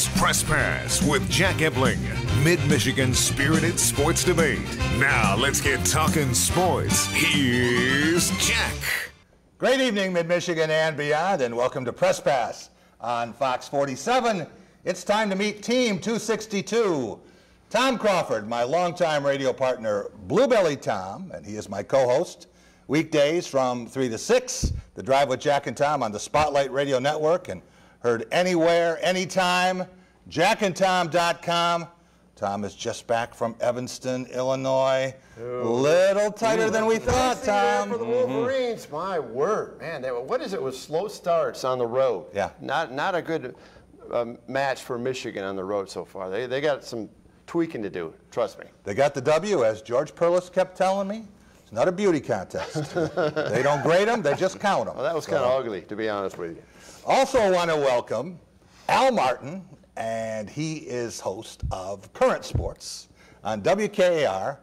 It's Press Pass with Jack Ebling, Mid-Michigan's spirited sports debate. Now let's get talking sports. Here's Jack. Great evening, Mid-Michigan and beyond, and welcome to Press Pass on Fox 47. It's time to meet Team 262. Tom Crawford, my longtime radio partner, Bluebelly Tom, and he is my co-host. Weekdays from 3 to 6, The Drive with Jack and Tom on the Spotlight Radio Network, and heard anywhere, anytime, jackandtom.com. Tom is just back from Evanston, Illinois. Little tighter than we thought, Tom. For the Wolverines, my word, man. What is it with slow starts on the road? Yeah. Not a good match for Michigan on the road so far. They got some tweaking to do, trust me. They got the W, as George Perlis kept telling me. It's not a beauty contest. They don't grade them, they just count them. Well, that was kind of ugly, to be honest with you. Also want to welcome Al Martin, and he is host of Current Sports on WKAR,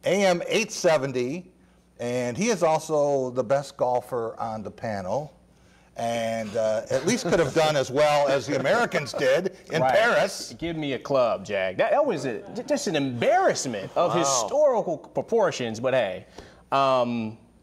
AM 870, and he is also the best golfer on the panel, and at least could have done as well as the Americans did in Paris. Give me a club, Jack. That was just an embarrassment of historical proportions, but hey.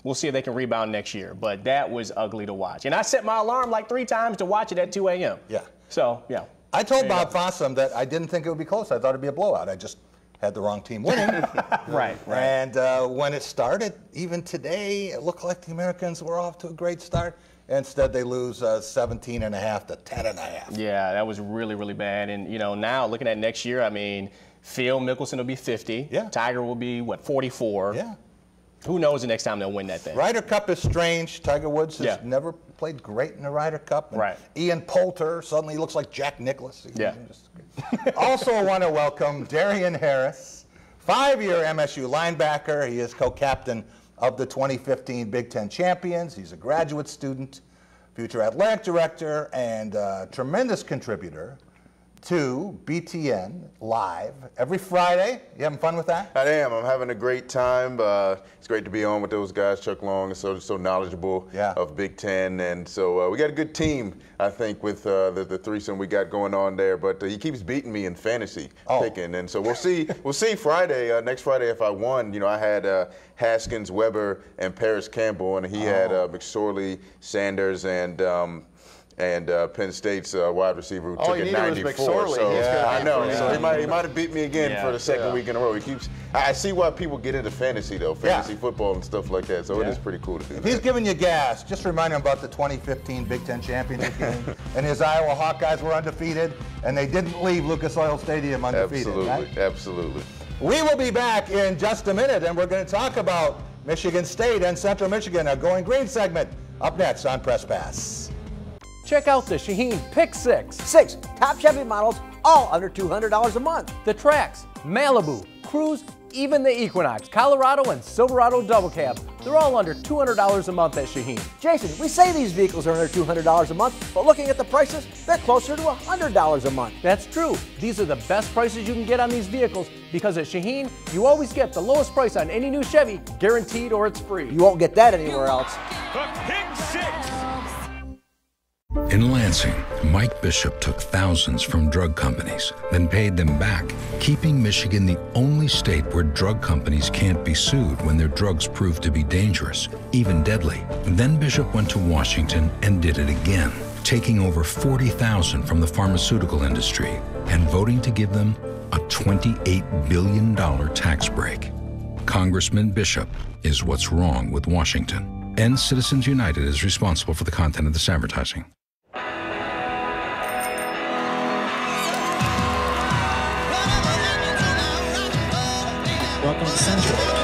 We'll see if they can rebound next year, but that was ugly to watch. And I set my alarm like 3 times to watch it at 2 a.m. Yeah. So, yeah. I told Bob Fossum that I didn't think it would be close. I thought it'd be a blowout. I just had the wrong team winning. Right. And when it started, even today, it looked like the Americans were off to a great start. Instead, they lose 17.5 to 10.5. Yeah, that was really, really bad. And, you know, now looking at next year, I mean, Phil Mickelson will be 50. Yeah. Tiger will be, 44? Yeah. Who knows the next time they'll win that thing? Ryder Cup is strange. Tiger Woods has never played great in the Ryder Cup. And Ian Poulter suddenly looks like Jack Nicklaus. Also want to welcome Darian Harris, 5-year MSU linebacker. He is co-captain of the 2015 Big Ten champions. He's a graduate student, future athletic director, and tremendous contributor to BTN Live every Friday. You having fun with that? I am. I'm having a great time. It's great to be on with those guys. Chuck Long is so knowledgeable of Big Ten. And so we got a good team, I think, with the threesome we got going on there. But he keeps beating me in fantasy picking. And so we'll see Friday, next Friday if I won. You know, I had Haskins, Weber, and Paris Campbell, and he had McSorley, Sanders, and Penn State's wide receiver who took it 94. So I know. So he might have beat me again for the second week in a row. I see why people get into fantasy though, fantasy football and stuff like that. So it is pretty cool to do. If he's giving you gas, just remind him about the 2015 Big Ten championship game. And his Iowa Hawkeyes were undefeated, and they didn't leave Lucas Oil Stadium undefeated. Absolutely, absolutely. We will be back in just a minute, and we're going to talk about Michigan State and Central Michigan, a Going Green segment, up next on Press Pass. Check out the Shaheen Pick 6. 6 top Chevy models, all under $200 a month. The Trax, Malibu, Cruise, even the Equinox, Colorado, and Silverado Double Cab. They're all under $200 a month at Shaheen. Jason, we say these vehicles are under $200 a month, but looking at the prices, they're closer to $100 a month. That's true. These are the best prices you can get on these vehicles because at Shaheen, you always get the lowest price on any new Chevy, guaranteed or it's free. You won't get that anywhere else. The Pick 6. In Lansing, Mike Bishop took thousands from drug companies, then paid them back, keeping Michigan the only state where drug companies can't be sued when their drugs prove to be dangerous, even deadly. Then Bishop went to Washington and did it again, taking over 40,000 from the pharmaceutical industry and voting to give them a $28 billion tax break. Congressman Bishop is what's wrong with Washington. And Citizens United is responsible for the content of this advertising. Welcome to Central.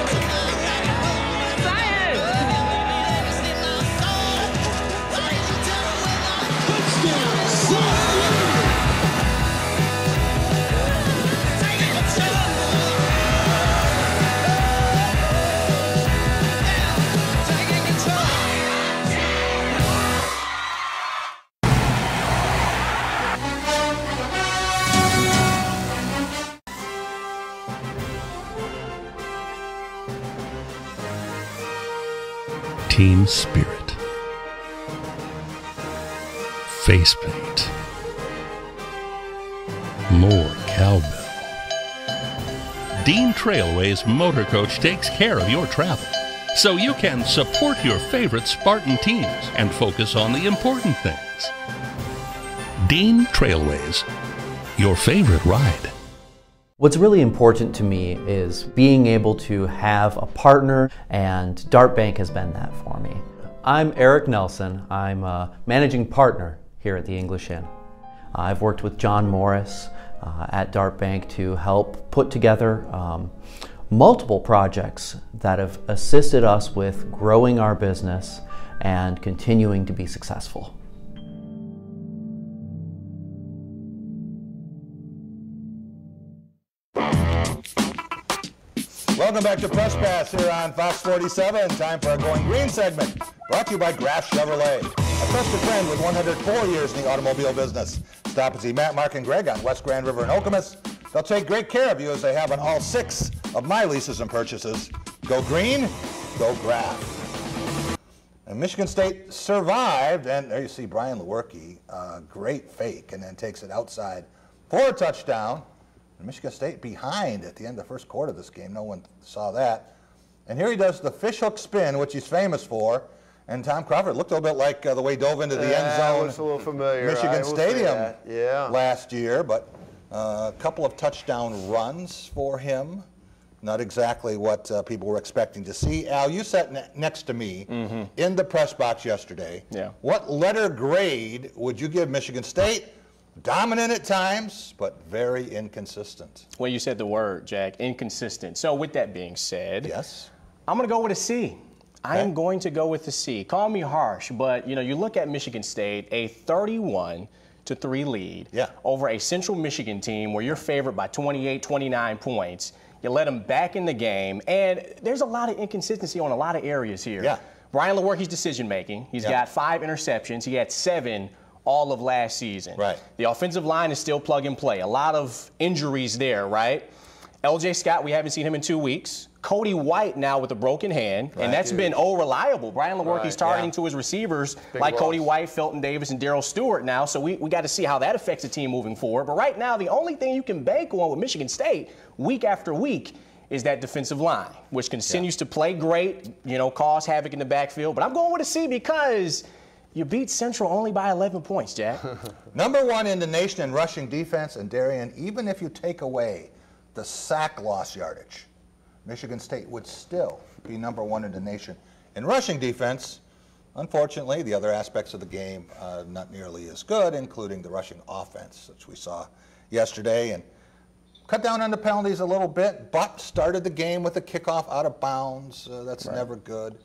Team spirit, face paint, more cowbell. Dean Trailway's motor coach takes care of your travel, so you can support your favorite Spartan teams and focus on the important things. Dean Trailways, your favorite ride. What's really important to me is being able to have a partner, and Dart Bank has been that for me. I'm Eric Nelson. I'm a managing partner here at the English Inn. I've worked with John Morris at Dart Bank to help put together multiple projects that have assisted us with growing our business and continuing to be successful. Welcome back to Press Pass here on Fox 47. Time for our Going Green segment, brought to you by Graff Chevrolet, a trusted friend with 104 years in the automobile business. Stop and see Matt, Mark, and Greg on West Grand River in Okemos. They'll take great care of you as they have on all 6 of my leases and purchases. Go green, go Graff. And Michigan State survived, and there you see Brian Lewerke, great fake, and then takes it outside for a touchdown. Michigan State behind at the end of the first quarter of this game. No one saw that. And here he does the fishhook spin, which he's famous for. And Tom Crawford looked a little bit like the way he dove into the end zone. Looks a little familiar. Michigan Stadium yeah. last year, but a couple of touchdown runs for him. Not exactly what people were expecting to see. Al, you sat next to me in the press box yesterday. Yeah. What letter grade would you give Michigan State? Dominant at times, but very inconsistent. Well, you said the word, Jack, inconsistent. So with that being said, yes, I'm going to go with a C. I am going to go with a C. Call me harsh, but you look at Michigan State, a 31-3 lead over a Central Michigan team where you're favored by 28, 29 points. You let them back in the game, and there's a lot of inconsistency on a lot of areas here. Yeah. Brian Lewerke's decision-making, he's got 5 interceptions. He had 7 all of last season. Right. The offensive line is still plug and play. A lot of injuries there, right? LJ Scott, we haven't seen him in 2 weeks. Cody White now with a broken hand, and that's been reliable. Brian Lewerke's targeting to his receivers like Cody White, Felton Davis, and Darryl Stewart now, so we got to see how that affects the team moving forward. But right now, the only thing you can bank on with Michigan State week after week is that defensive line, which continues to play great, cause havoc in the backfield. But I'm going with a C because you beat Central only by 11 points, Jack. Number 1 in the nation in rushing defense, and Darian, even if you take away the sack loss yardage, Michigan State would still be number 1 in the nation in rushing defense. Unfortunately, the other aspects of the game not nearly as good, including the rushing offense, which we saw yesterday, and cut down on the penalties a little bit, but started the game with a kickoff out of bounds. That's never good.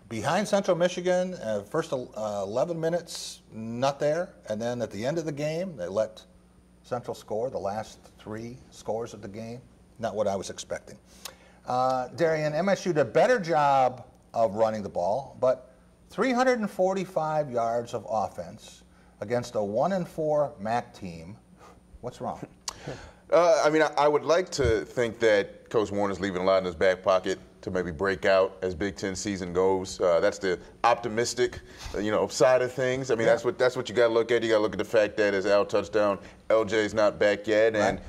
Behind Central Michigan, first 11 minutes, not there. And then at the end of the game, they let Central score the last 3 scores of the game. Not what I was expecting. Darian, MSU did a better job of running the ball, but 345 yards of offense against a 1-4 MAC team. What's wrong? I would like to think that Coach Warner's leaving a lot in his back pocket to maybe break out as Big Ten season goes. That's the optimistic, side of things. That's what you got to look at. You got to look at the fact that as Al touched down, LJ's not back yet, and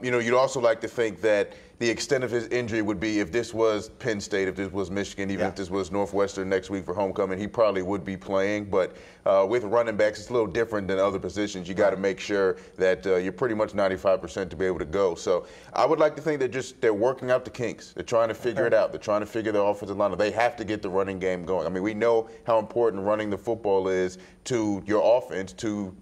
you'd also like to think that the extent of his injury would be if this was Penn State, if this was Michigan, even if this was Northwestern next week for homecoming, he probably would be playing. But with running backs, it's a little different than other positions. You got to make sure that you're pretty much 95% to be able to go. So I would like to think that they're working out the kinks. They're trying to figure it out. They're trying to figure their offensive line out. They have to get the running game going. We know how important running the football is to your offense, to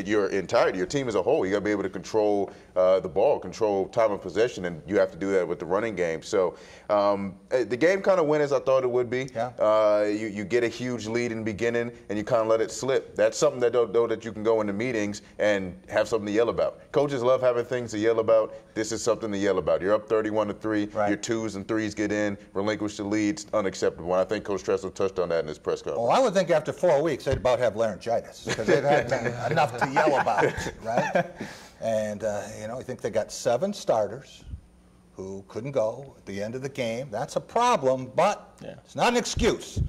your entirety, your team as a whole. You got to be able to control the ball, control time of possession, and you have to do that with the running game. So the game kind of went as I thought it would be. Yeah. You get a huge lead in the beginning, and you kind of let it slip. That's something that you can go into meetings and have something to yell about. Coaches love having things to yell about. This is something to yell about. You're up 31-3. Right. Your 2s and 3s get in. Relinquish the leads. Unacceptable. And I think Coach Tressel touched on that in his press conference. Well, I would think after 4 weeks they'd about have laryngitis because they've had enough to yell about, right? And I think they got 7 starters who couldn't go at the end of the game. That's a problem, but it's not an excuse.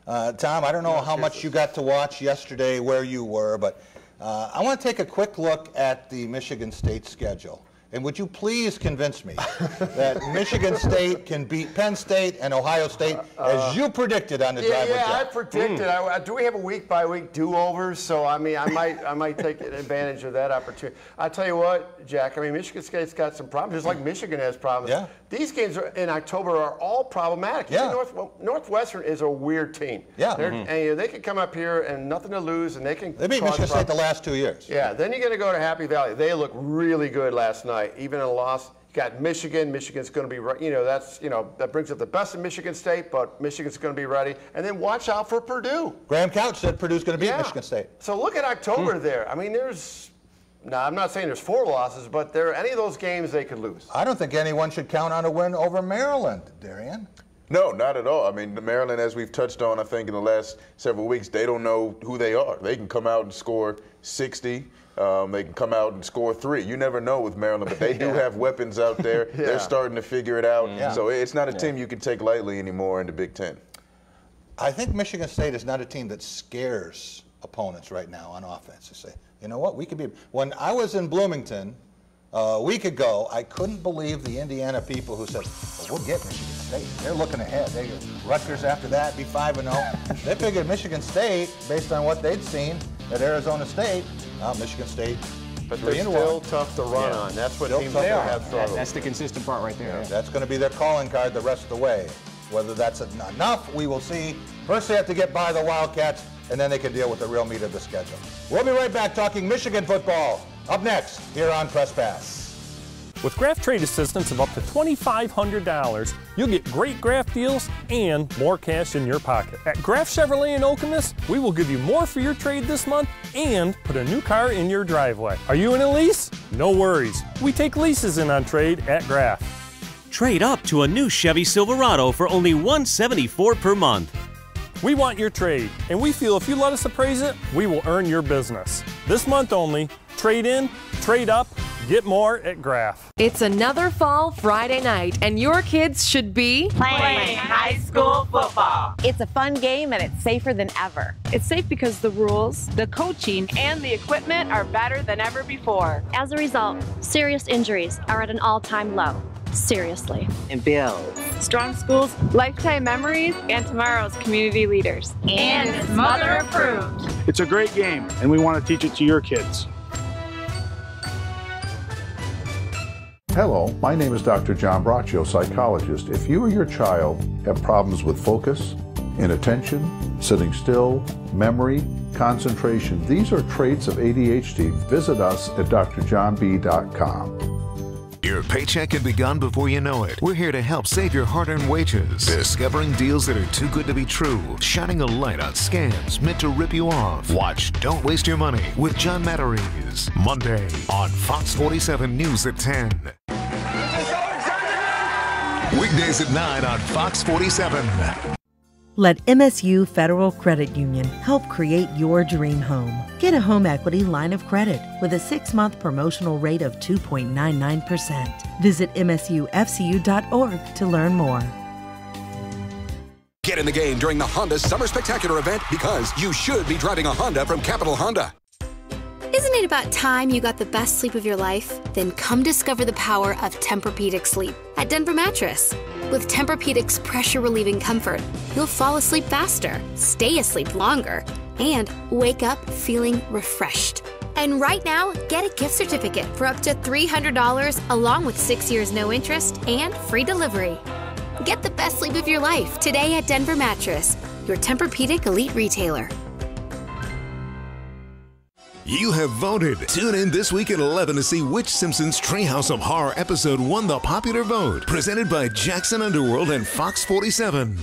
Tom, I don't know how much you got to watch yesterday, where you were, but I want to take a quick look at the Michigan State schedule. And would you please convince me that Michigan State can beat Penn State and Ohio State as you predicted on the Drive with Jack? I predicted. Do we have a week-by-week do-overs? So I mean, I might take advantage of that opportunity. I tell you what, Jack. I mean, Michigan State's got some problems, just like Michigan has problems. Yeah. These games in October are all problematic. Yeah. Northwestern is a weird team. Yeah. And they can come up here and nothing to lose, and they can. They beat Michigan State the last 2 years. Yeah. Then you're going to go to Happy Valley. They look really good last night. Even in a loss, you got Michigan. Michigan's going to be, that brings up the best of Michigan State, but Michigan's going to be ready. And then watch out for Purdue. Graham Couch said Purdue's going to beat Michigan State. So look at October there. I mean, now I'm not saying there's 4 losses, but there are any of those games they could lose. I don't think anyone should count on a win over Maryland, Darian. No, not at all. I mean, Maryland, as we've touched on, I think in the last several weeks, they don't know who they are. They can come out and score 60. They can come out and score 3. You never know with Maryland, but they do have weapons out there. They're starting to figure it out. So it's not a team you can take lightly anymore in the Big Ten. I think Michigan State is not a team that scares opponents right now on offense. To say, you know what, we could be. When I was in Bloomington a week ago, I couldn't believe the Indiana people who said, well, we'll get Michigan State. They're looking ahead. They get Rutgers after that, be 5-0. They figured Michigan State, based on what they'd seen at Arizona State, Michigan State, but they're still tough to run on. That's what teams have struggled. That's the consistent part right there. Yeah. That's going to be their calling card the rest of the way. Whether that's enough, we will see. First, they have to get by the Wildcats, and then they can deal with the real meat of the schedule. We'll be right back talking Michigan football. Up next, here on Press Pass. With Graft Trade Assistance of up to $2,500, you'll get great graft deals and more cash in your pocket. At Graft Chevrolet in Okemos, we will give you more for your trade this month and put a new car in your driveway. Are you in a lease? No worries. We take leases in on trade at Graft. Trade up to a new Chevy Silverado for only $174 per month. We want your trade, and we feel if you let us appraise it, we will earn your business. This month only, trade in, trade up, get more at Graff. It's another fall Friday night, and your kids should be playing high school football. It's a fun game, and it's safer than ever. It's safe because the rules, the coaching, and the equipment are better than ever before. As a result, serious injuries are at an all-time low. Seriously. And builds strong schools, lifetime memories, and tomorrow's community leaders. And it's mother approved. It's a great game, and we want to teach it to your kids. Hello, my name is Dr. John Braccio, psychologist. If you or your child have problems with focus, inattention, sitting still, memory, concentration, these are traits of ADHD. Visit us at drjohnb.com. Your paycheck can be gone before you know it. We're here to help save your hard-earned wages. Discovering deals that are too good to be true. Shining a light on scams meant to rip you off. Watch Don't Waste Your Money with John Matarese. Monday on Fox 47 News at 10. Weekdays at 9 on Fox 47. Let MSU Federal Credit Union help create your dream home. Get a home equity line of credit with a 6-month promotional rate of 2.99%. Visit msufcu.org to learn more. Get in the game during the Honda Summer Spectacular event because you should be driving a Honda from Capital Honda. Isn't it about time you got the best sleep of your life? Then come discover the power of Tempur-Pedic sleep at Denver Mattress. With Tempur-Pedic's pressure-relieving comfort, you'll fall asleep faster, stay asleep longer, and wake up feeling refreshed. And right now, get a gift certificate for up to $300 along with 6 years no interest and free delivery. Get the best sleep of your life today at Denver Mattress, your Tempur-Pedic elite retailer. You have voted. Tune in this week at 11 to see which Simpsons Treehouse of Horror episode won the popular vote. Presented by Jackson Underworld and Fox 47.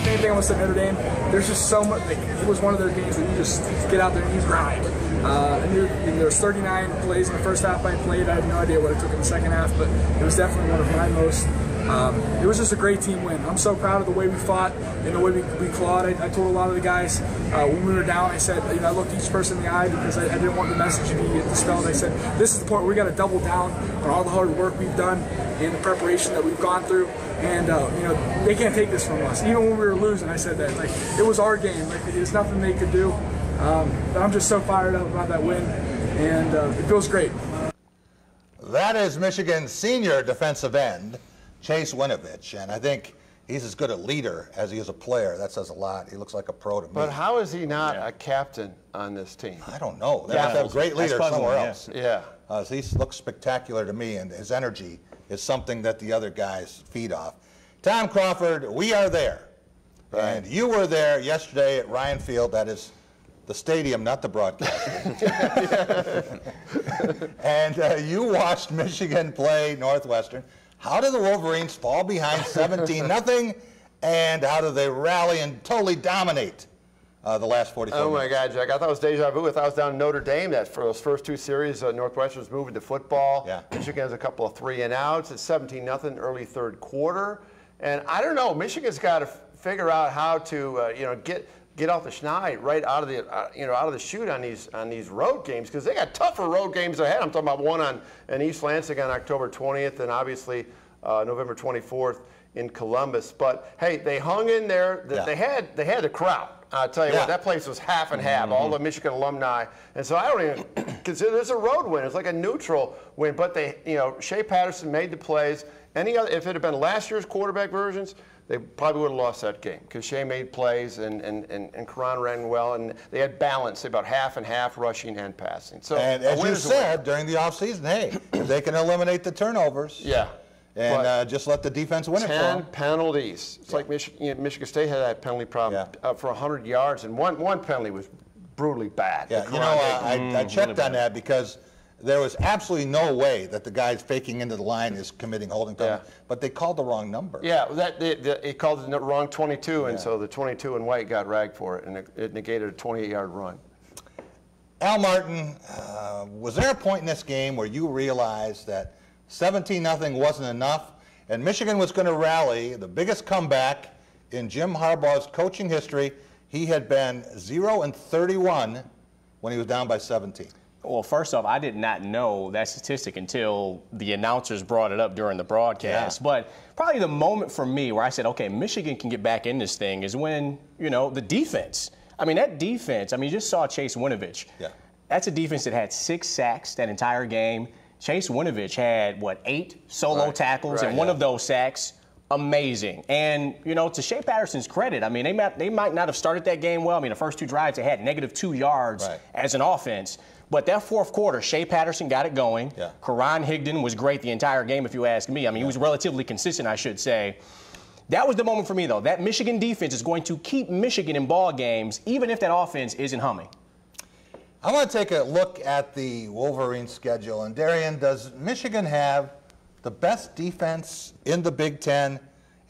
Same thing almost at Notre Dame. There's just so much. Like, it was one of their games that you just get out there and you grind. There was 39 plays in the first half I played. I had no idea what it took in the second half, but it was definitely one of my most. It was just a great team win. I'm so proud of the way we fought and the way we clawed. I told a lot of the guys when we were down, I said, I looked each person in the eye because I didn't want the message to be dispelled. I said, this is the point where we got to double down on all the hard work we've done. and the preparation that we've gone through. And you know, they can't take this from us. Even when we were losing, I said that, like, it was our game. Like, there's nothing they could do. But I'm just so fired up about that win, and it feels great. That is Michigan's senior defensive end, Chase Winovich, and I think he's as good a leader as he is a player. That says a lot. He looks like a pro to me. But how is he not a captain on this team? I don't know. They have to have great leaders somewhere else. Yeah. He looks spectacular to me, and his energy is something that the other guys feed off. Tom Crawford, we are there. Right. And you were there yesterday at Ryan Field. That is the stadium, not the broadcast. And you watched Michigan play Northwestern. How do the Wolverines fall behind 17-0, and how do they rally and totally dominate the last 44 minutes? Oh, my God, Jack. I thought it was deja vu. I thought I was down in Notre Dame that for those first 2 series. Northwestern's moving to football. Yeah. Michigan has a couple of 3-and-outs. It's 17-0 early third quarter. And I don't know. Michigan's got to figure out how to, you know, get off the schneid right out of the out of the chute on these road games, because they got tougher road games ahead. I'm talking about one in East Lansing on October 20th, and obviously November 24th in Columbus. But hey, they hung in there. They had the crowd. I'll tell you what, that place was half and half. All the Michigan alumni, and so I don't even consider this a road win. It's like a neutral win. But they, Shea Patterson made the plays. If it had been last year's quarterback versions, they probably would have lost that game, because Shea made plays and Karan ran well, and they had balance, about half and half rushing and passing. So, and as you said during the offseason, hey, if they can eliminate the turnovers, and just let the defense win it for them. 10 penalties. It's like Michigan State had that penalty problem for 100 yards, and one penalty was brutally bad. Yeah, I checked on that, because there was absolutely no way that the guy faking into the line is committing holding penalty, but they called the wrong number. Yeah, they called it the wrong 22, and so the 22 in white got ragged for it, and it negated a 28-yard run. Al Martin, was there a point in this game where you realized that 17-0 wasn't enough, and Michigan was going to rally the biggest comeback in Jim Harbaugh's coaching history? He had been 0-31 when he was down by 17. Well, first off, I did not know that statistic until the announcers brought it up during the broadcast. But probably the moment for me where I said, okay, Michigan can get back in this thing is when, the defense. I mean, that defense, you just saw Chase Winovich. Yeah. That's a defense that had 6 sacks that entire game. Chase Winovich had, 8 solo tackles, and one of those sacks, amazing. And, to Shea Patterson's credit, they might not have started that game well. The first 2 drives, they had -2 yards as an offense. But that fourth quarter, Shea Patterson got it going. Yeah. Karan Higdon was great the entire game, if you ask me. He was relatively consistent, I should say. That was the moment for me, though. That Michigan defense is going to keep Michigan in ball games, even if that offense isn't humming. I want to take a look at the Wolverine schedule. And, Darian, does Michigan have the best defense in the Big Ten?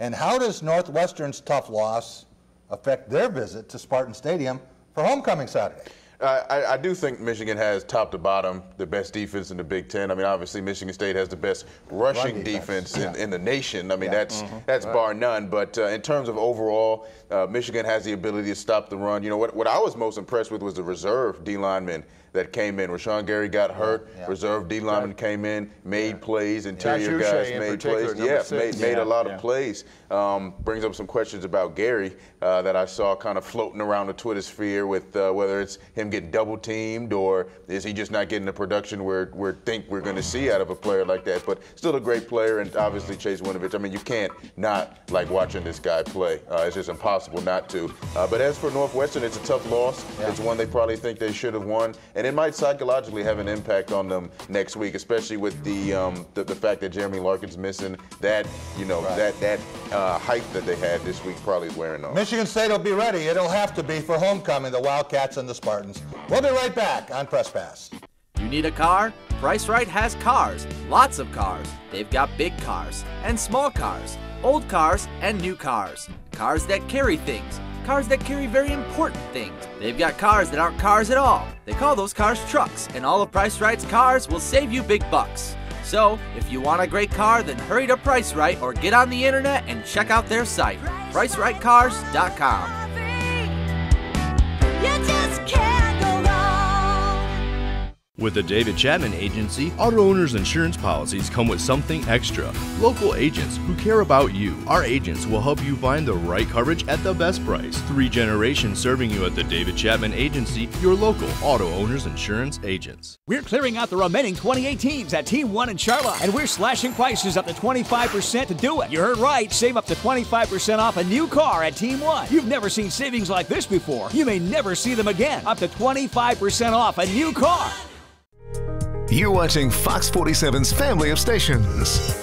And how does Northwestern's tough loss affect their visit to Spartan Stadium for homecoming Saturday? I do think Michigan has top to bottom the best defense in the Big Ten. Obviously Michigan State has the best rushing defense in the nation. That's bar none. But in terms of overall, Michigan has the ability to stop the run. What I was most impressed with was the reserve D linemen that came in. Rashawn Gary got hurt. Reserve D lineman came in, made plays. Interior guys made plays. Made a lot of plays. Brings up some questions about Gary that I saw kind of floating around the Twitter sphere with whether it's him getting double teamed or is he just not getting the production we're going to see out of a player like that. But still a great player, and obviously Chase Winovich. You can't not like watching this guy play. It's just impossible not to. But as for Northwestern, it's a tough loss. It's one they probably think they should have won. And it might psychologically have an impact on them next week, especially with the fact that Jeremy Larkin's missing. That hype that they had this week probably is wearing off. Michigan State will be ready. It'll have to be for homecoming, the Wildcats and the Spartans. We'll be right back on Press Pass. You need a car? Price Right has cars. Lots of cars. They've got big cars and small cars, old cars and new cars, cars that carry things, cars that carry very important things. They've got cars that aren't cars at all. They call those cars trucks, and all of Price Right's cars will save you big bucks. So, if you want a great car, then hurry to Price Right or get on the internet and check out their site, PriceRightCars.com. With the David Chapman Agency, auto owners' insurance policies come with something extra. Local agents who care about you. Our agents will help you find the right coverage at the best price. 3 generations serving you at the David Chapman Agency, your local auto owners' insurance agents. We're clearing out the remaining 2018s at Team 1 in Charlotte, and we're slashing prices up to 25% to do it. You heard right, save up to 25% off a new car at Team 1. You've never seen savings like this before. You may never see them again. Up to 25% off a new car. You're watching Fox 47's Family of Stations.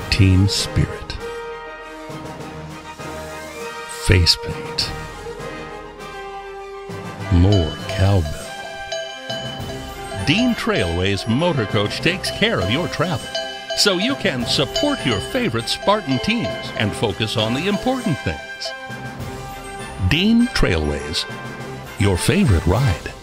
Team spirit. Face paint. More cowbell. Dean Trailway's motor coach takes care of your travel, so you can support your favorite Spartan teams and focus on the important things. Dean Trailways, your favorite ride.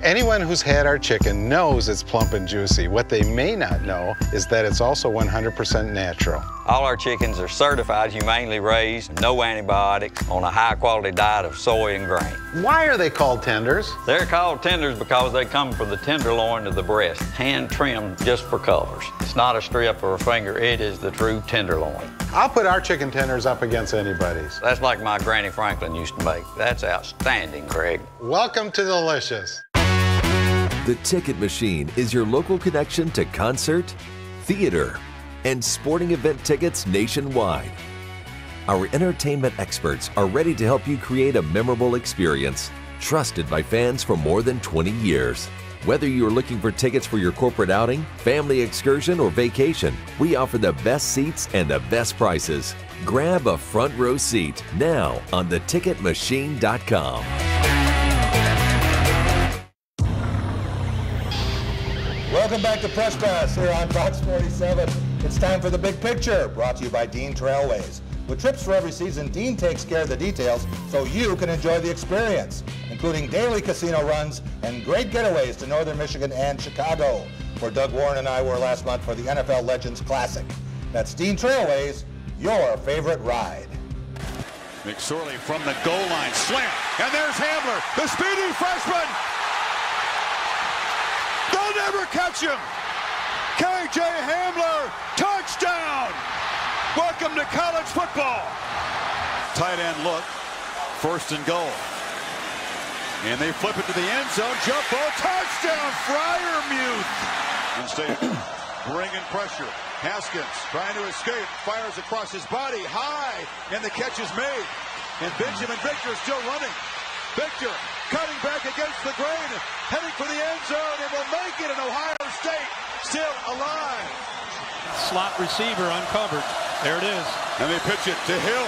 Anyone who's had our chicken knows it's plump and juicy. What they may not know is that it's also 100% natural. All our chickens are certified, humanely raised, no antibiotics, on a high-quality diet of soy and grain. Why are they called tenders? They're called tenders because they come from the tenderloin of the breast, hand-trimmed just for colors. It's not a strip or a finger, it is the true tenderloin. I'll put our chicken tenders up against anybody's. That's like my Granny Franklin used to make. That's outstanding, Craig. Welcome to Delicious. The Ticket Machine is your local connection to concert, theater, and sporting event tickets nationwide. Our entertainment experts are ready to help you create a memorable experience, trusted by fans for more than 20 years. Whether you're looking for tickets for your corporate outing, family excursion, or vacation, we offer the best seats and the best prices. Grab a front row seat now on theticketmachine.com. Welcome back to Press Pass here on Fox 47. It's time for The Big Picture, brought to you by Dean Trailways. With trips for every season, Dean takes care of the details so you can enjoy the experience, including daily casino runs and great getaways to Northern Michigan and Chicago, where Doug Warren and I were last month for the NFL Legends Classic. That's Dean Trailways, your favorite ride. McSorley from the goal line, slant, and there's Hambler, the speedy freshman. They'll never catch him. KJ Hambler, touchdown. Welcome to college football. Tight end look, 1st and goal. And they flip it to the end zone, jump ball, touchdown, Freiermuth. Instead, bringing pressure. Haskins trying to escape, fires across his body, high, and the catch is made. And Benjamin Victor still running. Victor cutting back against the grain, heading for the end zone, and will make it in Ohio State, still alive. Slot receiver uncovered. There it is. And they pitch it to Hill.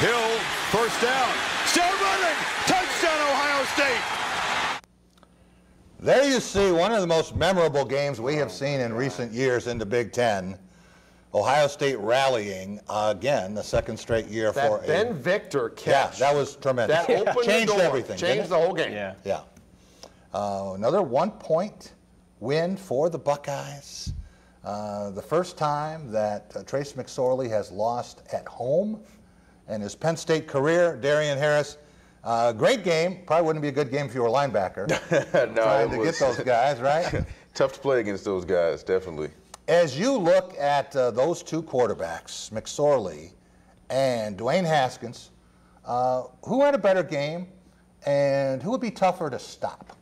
Hill, 1st down. Still running. Touchdown, Ohio State. There you see one of the most memorable games we have seen in recent years in the Big Ten. Ohio State rallying again, the 2nd straight year for a Ben Victor catch. Yeah, that was tremendous. That opened changed the door. everything. Changed the whole game. Yeah. Another 1-point win for the Buckeyes. The first time that Trace McSorley has lost at home in his Penn State career. Darian Harris, great game. Probably wouldn't be a good game if you were a linebacker. No, trying to get those guys, right? Tough to play against those guys, definitely. As you look at those two quarterbacks, McSorley and Dwayne Haskins, who had a better game and who would be tougher to stop?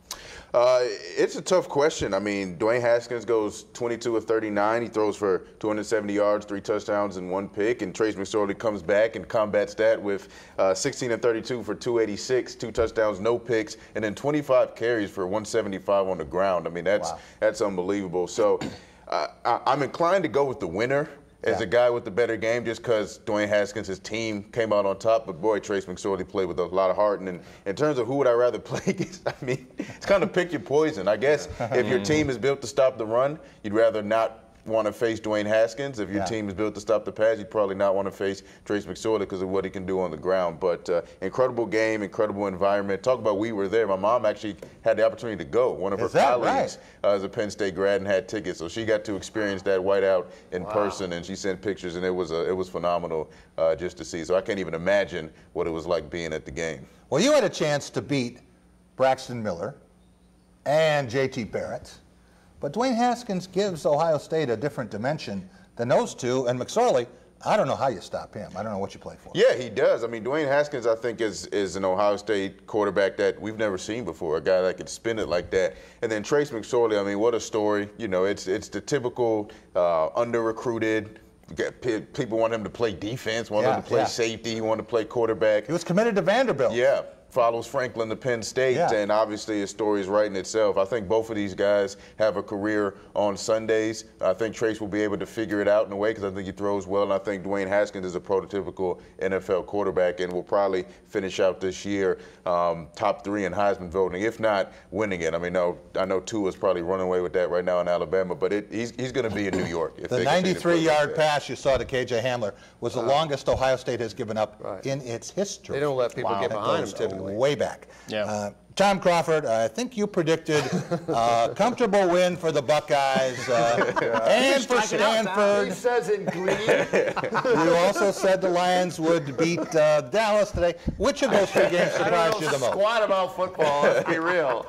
It's a tough question. I mean, Dwayne Haskins goes 22 of 39. He throws for 270 yards, 3 touchdowns, and 1 pick. And Trace McSorley comes back and combats that with 16 of 32 for 286, 2 touchdowns, no picks, and then 25 carries for 175 on the ground. I mean, that's unbelievable. So I'm inclined to go with the winner as a guy with the better game, just because Dwayne Haskins, his team came out on top. But boy, Trace McSorley played with a lot of heart. And in terms of who would I rather play against, I mean, it's kind of pick your poison. I guess if your team is built to stop the run, you'd rather not want to face Dwayne Haskins. If your team is built to stop the pass, you'd probably not want to face Trace McSorley because of what he can do on the ground. But incredible game, incredible environment. Talk about we were there. My mom actually had the opportunity to go. One of her colleagues is a Penn State grad and had tickets, so she got to experience that whiteout in person, and she sent pictures, and it was phenomenal just to see. So I can't even imagine what it was like being at the game. Well, you had a chance to beat Braxton Miller and J.T. Barrett. But Dwayne Haskins gives Ohio State a different dimension than those two. And McSorley, I don't know how you stop him. I don't know what you play for. Yeah, he does. I mean, Dwayne Haskins, I think, is an Ohio State quarterback that we've never seen before, a guy that could spin it like that. And then Trace McSorley, I mean, what a story. You know, it's the typical under-recruited. People want him to play defense, want him to play safety, he wanted to play quarterback. He was committed to Vanderbilt. Yeah. Follows Franklin to Penn State, and obviously his story is writing itself. I think both of these guys have a career on Sundays. I think Trace will be able to figure it out in a way because I think he throws well, and I think Dwayne Haskins is a prototypical NFL quarterback and will probably finish out this year top 3 in Heisman voting, if not winning it. I mean, I know Tua's probably running away with that right now in Alabama, but he's going to be in New York. The 93-yard pass you saw to K.J. Hamler was the longest Ohio State has given up in its history. They don't let people get behind them typically. Way back. Tom Crawford, I think you predicted a comfortable win for the Buckeyes and for Stanford. He says in glee. You also said the Lions would beat Dallas today. Which of those 2 games surprised you the most? Squat about football, let's be real.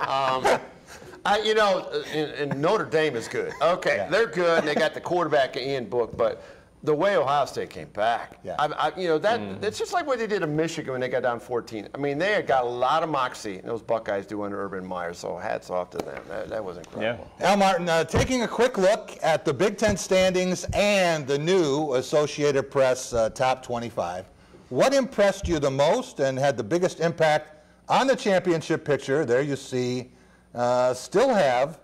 You know, and Notre Dame is good. Okay, they're good, and they got the quarterback Ian Book, but the way Ohio State came back, you know, it's just like what they did in Michigan when they got down 14. I mean, they had got a lot of moxie, and those Buckeyes do under Urban Meyer, so hats off to them. That was incredible. Al Martin, taking a quick look at the Big Ten standings and the new Associated Press top 25, what impressed you the most and had the biggest impact on the championship picture? There you see, still have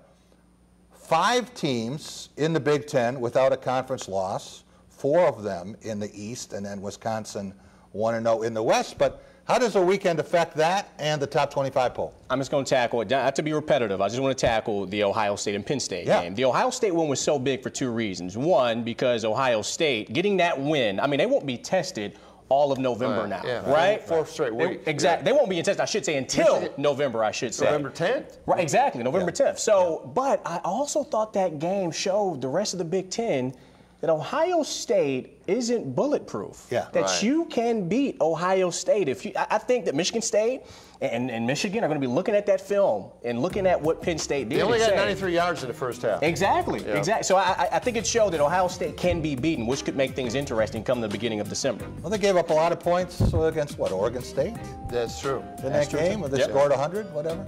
5 teams in the Big Ten without a conference loss. 4 of them in the East, and then Wisconsin 1-0 in the West. But how does a weekend affect that and the top 25 poll? I'm just going to tackle it. Not to be repetitive, I just want to tackle the Ohio State and Penn State game. The Ohio State win was so big for 2 reasons. One, because Ohio State, getting that win, I mean, they won't be tested all of November now, right? 4th straight week. Exactly. They won't be tested, I should say, until November, I should say. November 10th? Right, exactly, November 10th. So, but I also thought that game showed the rest of the Big Ten that Ohio State isn't bulletproof. That you can beat Ohio State. I think that Michigan State and Michigan are going to be looking at that film and looking at what Penn State did. They only got 93 yards in the first half. Exactly. So I think it showed that Ohio State can be beaten, which could make things interesting come the beginning of December. Well, they gave up a lot of points against, what, Oregon State? That's true. In that game, where they scored 100, whatever.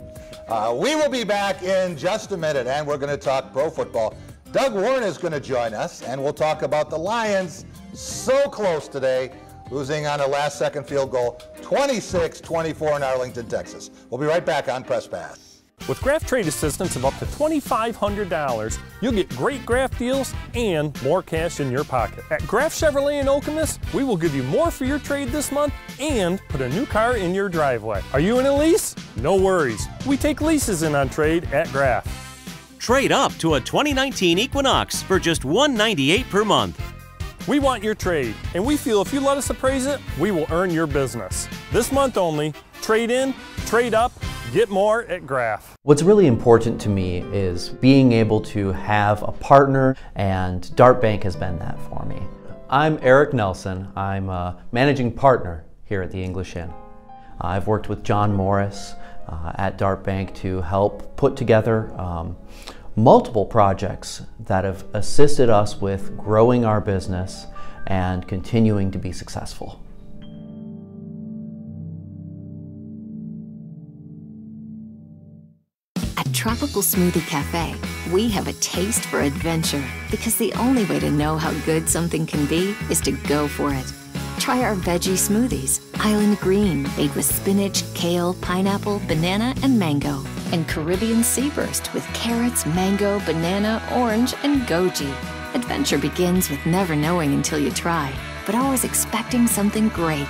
We will be back in just a minute, and we're going to talk pro football. Doug Warren is going to join us, and we'll talk about the Lions, so close today, losing on a last-second field goal, 26-24 in Arlington, Texas. We'll be right back on Press Pass. With Graft Trade Assistance of up to $2,500, you'll get great graft deals and more cash in your pocket. At Graft Chevrolet in Okemos, we will give you more for your trade this month and put a new car in your driveway. Are you in a lease? No worries. We take leases in on trade at Graft. Trade up to a 2019 Equinox for just $198 per month. We want your trade, and we feel if you let us appraise it, we will earn your business. This month only, trade in, trade up, get more at Graf. What's really important to me is being able to have a partner, and Dart Bank has been that for me. I'm Eric Nelson. I'm a managing partner here at the English Inn. I've worked with John Morris at Dart Bank to help put together multiple projects that have assisted us with growing our business and continuing to be successful. At Tropical Smoothie Cafe, we have a taste for adventure because the only way to know how good something can be is to go for it. Try our veggie smoothies, Island Green, made with spinach, kale, pineapple, banana, and mango. And Caribbean Sea Burst with carrots, mango, banana, orange, and goji. Adventure begins with never knowing until you try, but always expecting something great.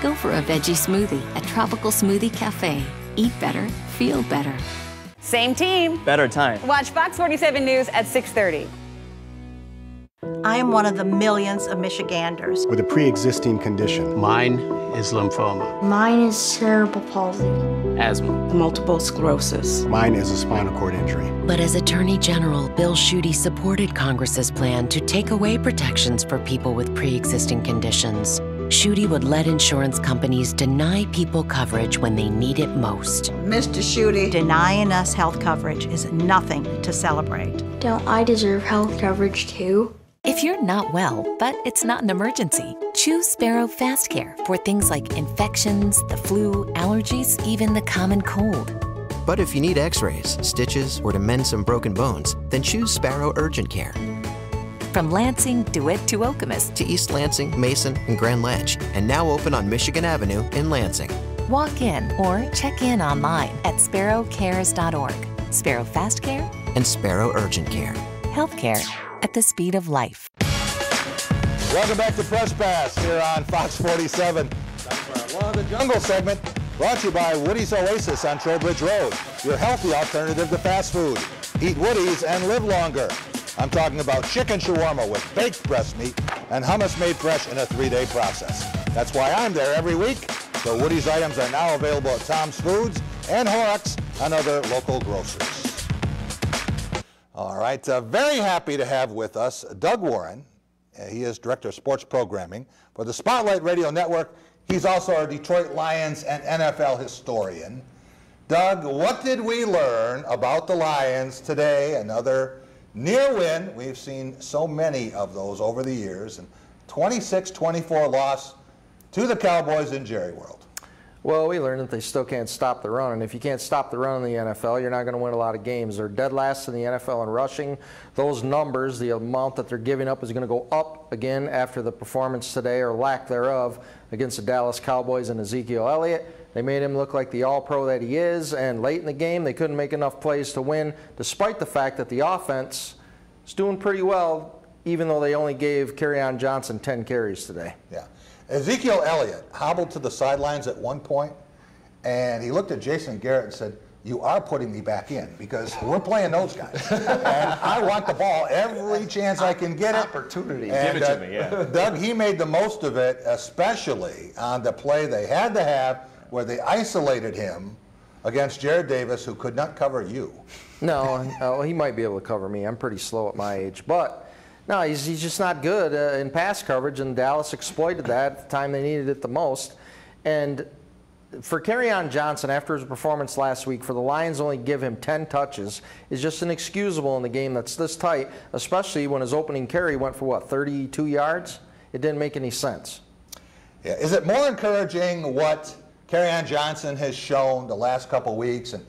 Go for a veggie smoothie at Tropical Smoothie Cafe. Eat better, feel better. Same team. Better time. Watch Fox 47 News at 6:30. I am one of the millions of Michiganders with a pre-existing condition. Mine is lymphoma. Mine is cerebral palsy. Asthma. Multiple sclerosis. Mine is a spinal cord injury. But as Attorney General, Bill Schuette supported Congress's plan to take away protections for people with pre-existing conditions. Schuette would let insurance companies deny people coverage when they need it most. Mr. Schuette, denying us health coverage is nothing to celebrate. Don't I deserve health coverage too? If you're not well, but it's not an emergency, choose Sparrow Fast Care for things like infections, the flu, allergies, even the common cold. But if you need x-rays, stitches, or to mend some broken bones, then choose Sparrow Urgent Care. From Lansing, DeWitt to Okemos to East Lansing, Mason, and Grand Ledge, and now open on Michigan Avenue in Lansing. Walk in or check in online at sparrowcares.org. Sparrow Fast Care and Sparrow Urgent Care. Healthcare at the speed of life. Welcome back to Press Pass here on Fox 47. Law of the Jungle segment brought to you by Woody's Oasis on Trowbridge Road, your healthy alternative to fast food. Eat Woody's and live longer. I'm talking about chicken shawarma with baked breast meat and hummus made fresh in a 3-day process. That's why I'm there every week. So Woody's items are now available at Tom's Foods and Horrocks and other local grocers. All right, very happy to have with us Doug Warren. He is Director of Sports Programming for the Spotlight Radio Network. He's also our Detroit Lions and NFL historian. Doug, what did we learn about the Lions today? Another near win. We've seen so many of those over the years. And 26-24 loss to the Cowboys in Jerry World. Well, we learned that they still can't stop the run, and if you can't stop the run in the NFL, you're not going to win a lot of games. They're dead last in the NFL in rushing. Those numbers, the amount that they're giving up is going to go up again after the performance today, or lack thereof, against the Dallas Cowboys and Ezekiel Elliott. They made him look like the all-pro that he is, and late in the game, they couldn't make enough plays to win, despite the fact that the offense is doing pretty well, even though they only gave Kerryon Johnson 10 carries today. Yeah. Ezekiel Elliott hobbled to the sidelines at one point, and he looked at Jason Garrett and said, "You are putting me back in because we're playing those guys, and I want the ball every chance I can get it." Opportunity. And, give it to me, yeah. Doug, he made the most of it, especially on the play they had to have where they isolated him against Jared Davis, who could not cover you. No, he might be able to cover me. I'm pretty slow at my age, but no, he's just not good in pass coverage, and Dallas exploited that at the time they needed it the most. And for Kerryon Johnson, after his performance last week, for the Lions only give him 10 touches is just inexcusable in the game that's this tight, especially when his opening carry went for, what, 32 yards? It didn't make any sense. Yeah. Is it more encouraging what Kerryon Johnson has shown the last couple weeks, and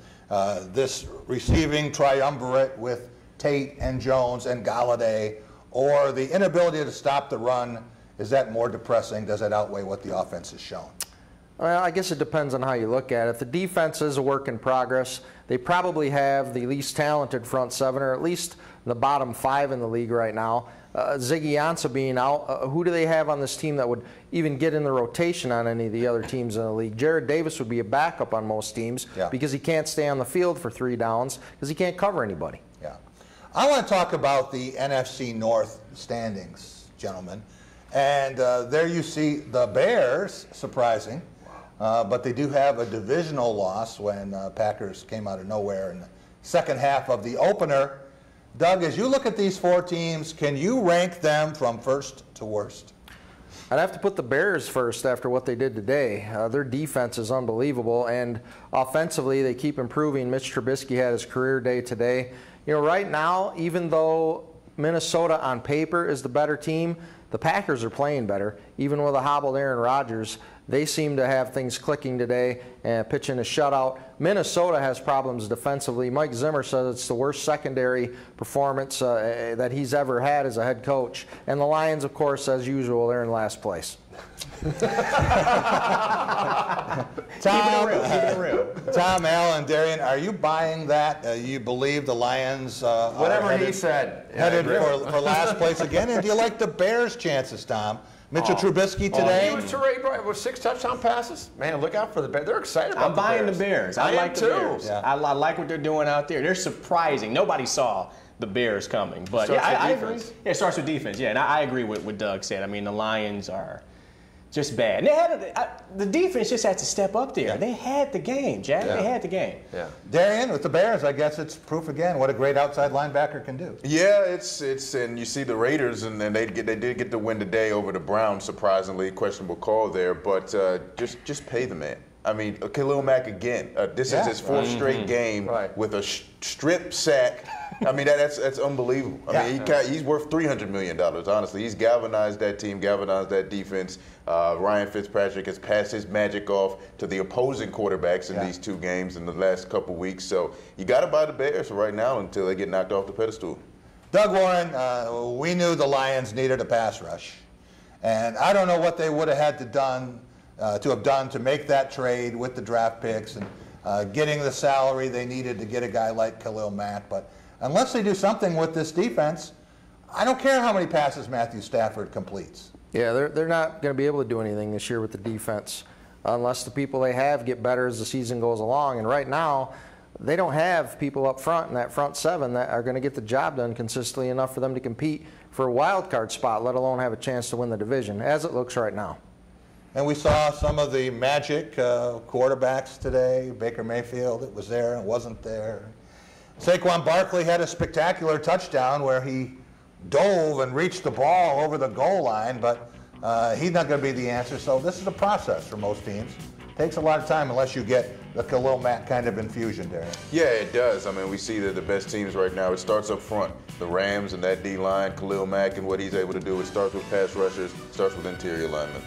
this receiving triumvirate with Tate and Jones and Galladay, or the inability to stop the run? Is that more depressing? Does it outweigh what the offense has shown? Well, I guess it depends on how you look at it. The defense is a work in progress. They probably have the least talented front seven, or at least the bottom 5 in the league right now. Ziggy Ansah being out, who do they have on this team that would even get in the rotation on any of the other teams in the league? Jared Davis would be a backup on most teams because he can't stay on the field for 3 downs because he can't cover anybody. Yeah. I want to talk about the NFC North standings, gentlemen. And there you see the Bears, surprising, but they do have a divisional loss when Packers came out of nowhere in the second half of the opener. Doug, as you look at these 4 teams, can you rank them from first to worst? I'd have to put the Bears first after what they did today. Their defense is unbelievable, and offensively they keep improving. Mitch Trubisky had his career day today. You know, right now, even though Minnesota on paper is the better team, the Packers are playing better. Even with a hobbled Aaron Rodgers, they seem to have things clicking today and pitching a shutout. Minnesota has problems defensively. Mike Zimmer says it's the worst secondary performance that he's ever had as a head coach. And the Lions, of course, as usual, they're in last place. Tom, Al, and Darian, are you buying that? You believe the Lions whatever are he said headed for last place again? And do you like the Bears' chances, Tom? Mitchell Trubisky today. He was terrific with 6 touchdown passes. Man, look out for the Bears. They're excited about the Bears. I'm buying the Bears. I like the Bears. Yeah. I like what they're doing out there. They're surprising. Nobody saw the Bears coming. But yeah, I agree. Yeah, it starts with defense. Yeah, and I agree with what Doug said. I mean, the Lions are just bad. And the defense just had to step up there. Yeah. They had the game, Jack. Yeah. They had the game. Yeah. Darian, with the Bears, I guess it's proof again what a great outside linebacker can do. Yeah, it's and you see the Raiders, and they did get the win today over the Browns. Surprisingly, questionable call there, but just pay the man. I mean, Khalil Mack again. This is his fourth straight game with a strip sack. I mean, that's unbelievable. I mean, he's worth $300 million, honestly. He's galvanized that team, galvanized that defense. Ryan Fitzpatrick has passed his magic off to the opposing quarterbacks in these 2 games in the last couple weeks. So you got to buy the Bears right now until they get knocked off the pedestal. Doug Warren, we knew the Lions needed a pass rush. And I don't know what they would have had to have done to make that trade with the draft picks and getting the salary they needed to get a guy like Khalil Mack. But unless they do something with this defense, I don't care how many passes Matthew Stafford completes. Yeah, they're not going to be able to do anything this year with the defense unless the people they have get better as the season goes along. And right now, they don't have people up front in that front 7 that are going to get the job done consistently enough for them to compete for a wild card spot, let alone have a chance to win the division, as it looks right now. And we saw some of the magic quarterbacks today. Baker Mayfield, it was there and it wasn't there. Saquon Barkley had a spectacular touchdown where he dove and reached the ball over the goal line, but he's not going to be the answer. So this is a process for most teams. It takes a lot of time unless you get the Khalil Mack kind of infusion there. Yeah, it does. I mean, we see that the best teams right now, it starts up front. The Rams and that D-line, Khalil Mack and what he's able to do. It starts with pass rushers, starts with interior linemen.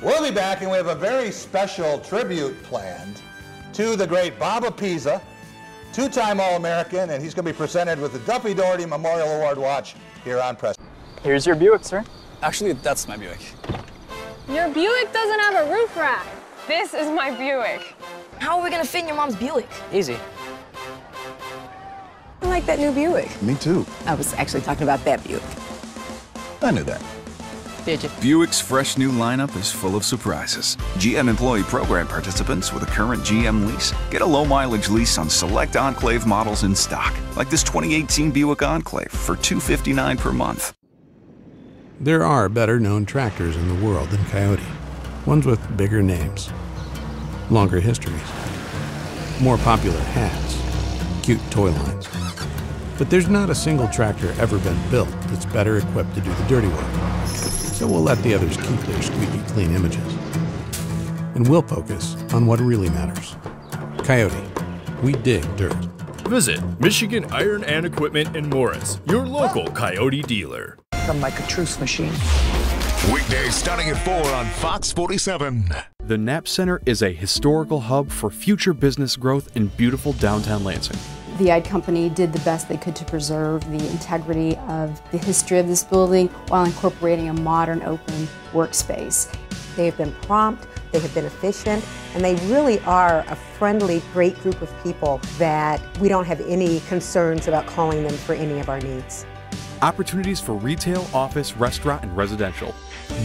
We'll be back, and we have a very special tribute planned to the great Bob Apisa, 2-time All-American, and he's going to be presented with the Duffy Daugherty Memorial Award watch here on Press. Here's your Buick, sir. Actually, that's my Buick. Your Buick doesn't have a roof rack. This is my Buick. How are we going to fit in your mom's Buick? Easy. I like that new Buick. Me too. I was actually talking about that Buick. I knew that. Did you? Buick's fresh new lineup is full of surprises. GM employee program participants with a current GM lease get a low-mileage lease on select Enclave models in stock, like this 2018 Buick Enclave for $259 per month. There are better-known tractors in the world than Coyote. Ones with bigger names, longer histories, more popular hats, cute toy lines. But there's not a single tractor ever been built that's better equipped to do the dirty work. So we'll let the others keep their squeaky clean images. And we'll focus on what really matters. Coyote, we dig dirt. Visit Michigan Iron and Equipment in Morris, your local Coyote dealer. I'm like a truce machine. Weekdays starting at 4 on Fox 47. The Knapp Center is a historical hub for future business growth in beautiful downtown Lansing. The Ide Company did the best they could to preserve the integrity of the history of this building while incorporating a modern open workspace. They have been prompt, they have been efficient, and they really are a friendly, great group of people that we don't have any concerns about calling them for any of our needs. Opportunities for retail, office, restaurant, and residential.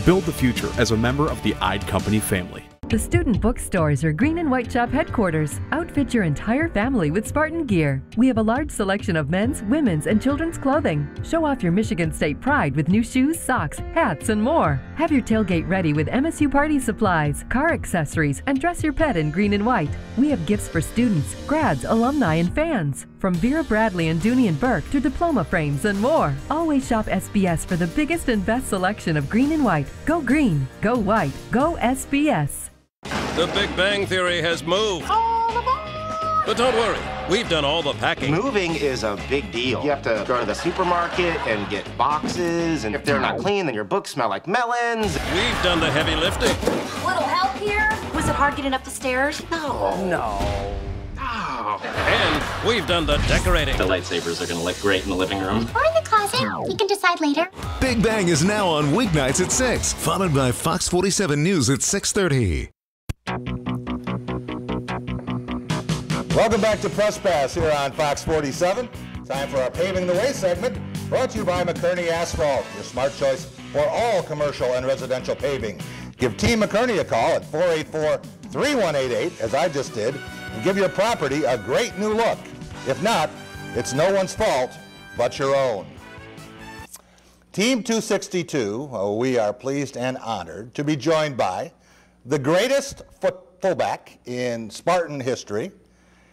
Build the future as a member of the Ide Company family. The Student Bookstore is your green and white shop headquarters. Outfit your entire family with Spartan gear. We have a large selection of men's, women's, and children's clothing. Show off your Michigan State pride with new shoes, socks, hats, and more. Have your tailgate ready with MSU party supplies, car accessories, and dress your pet in green and white. We have gifts for students, grads, alumni, and fans. From Vera Bradley and Dooney and Burke to diploma frames and more. Always shop SBS for the biggest and best selection of green and white. Go green, go white, go SBS. The Big Bang Theory has moved. But don't worry, we've done all the packing. Moving is a big deal. You have to go to the supermarket and get boxes, and if they're not clean, then your books smell like melons. We've done the heavy lifting. Little help here? Was it hard getting up the stairs? No. And we've done the decorating. The lightsabers are going to look great in the living room. Or in the closet. You can decide later. Big Bang is now on weeknights at 6, followed by Fox 47 News at 6:30. Welcome back to Press Pass here on Fox 47. Time for our Paving the Way segment, brought to you by McKerney Asphalt, your smart choice for all commercial and residential paving. Give Team McKerney a call at 484-3188, as I just did, and give your property a great new look. If not, it's no one's fault but your own. Team 262, we are pleased and honored to be joined by the greatest fullback in Spartan history.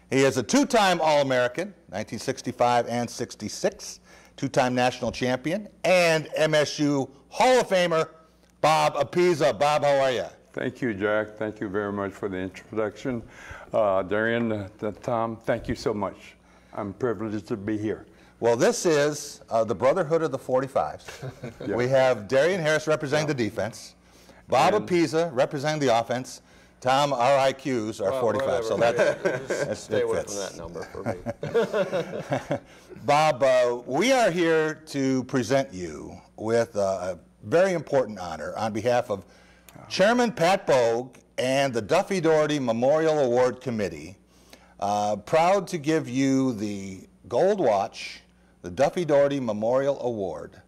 He is a two-time All-American, 1965 and 66, two-time national champion, and MSU Hall of Famer, Bob Apiza. Bob, how are you? Thank you, Jack. Thank you very much for the introduction. Darian, Tom, thank you so much. I'm privileged to be here. Well, this is the Brotherhood of the 45s. Yeah. We have Darian Harris representing the defense, Bob Apiza representing the offense. Tom, our IQs are 45, so that's stay away from that number for me. Bob, we are here to present you with a very important honor on behalf of Chairman Pat Bogue and the Duffy Doherty Memorial Award Committee. Proud to give you the Gold Watch, the Duffy Doherty Memorial Award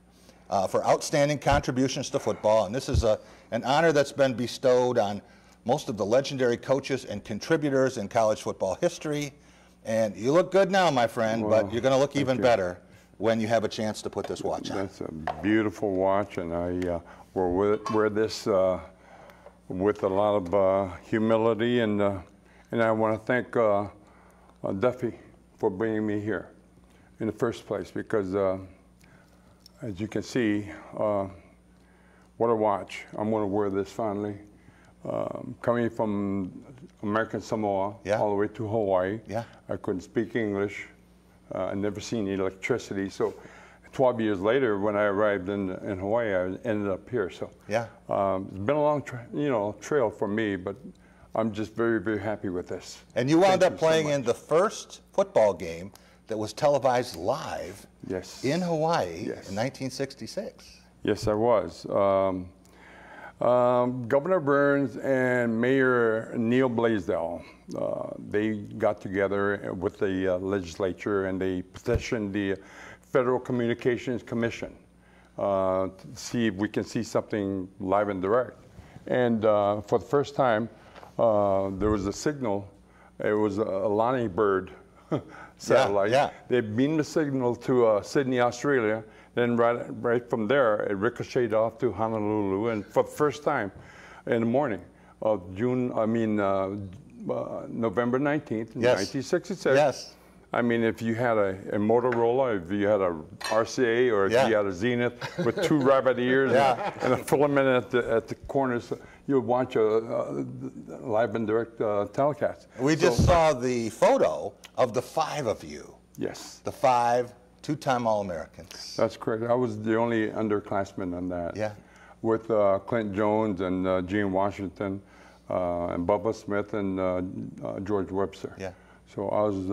for outstanding contributions to football. And this is an honor that's been bestowed on most of the legendary coaches and contributors in college football history. And you look good now, my friend, but you're going to look even better when you have a chance to put this watch on. That's a beautiful watch, and I will wear this with a lot of humility, and I want to thank Duffy for bringing me here in the first place, because as you can see, what a watch. I'm going to wear this finally. Coming from American Samoa all the way to Hawaii, I couldn't speak English. I never seen electricity. So 12 years later, when I arrived in Hawaii, I ended up here. So it's been a long trail for me, but I'm just very, very happy with this. And you wound up playing in the first football game that was televised live in Hawaii in 1966. Yes, I was. Governor Burns and Mayor Neil Blaisdell, they got together with the legislature and they petitioned the Federal Communications Commission to see if we can see something live and direct. And for the first time, there was a signal. It was a Lonnie Bird satellite. They beamed the signal to Sydney, Australia. Then right from there, it ricocheted off to Honolulu, and for the first time in the morning of November 19th, 1966. I mean, if you had a Motorola, if you had a RCA, or if you had a Zenith with two rabbit ears and a filament at the corners, you would watch a live and direct telecast. We just saw the photo of the five of you. Yes. The five two-time All-Americans. That's correct. I was the only underclassman on that. Yeah. With Clint Jones and Gene Washington and Bubba Smith and George Webster. Yeah. So I was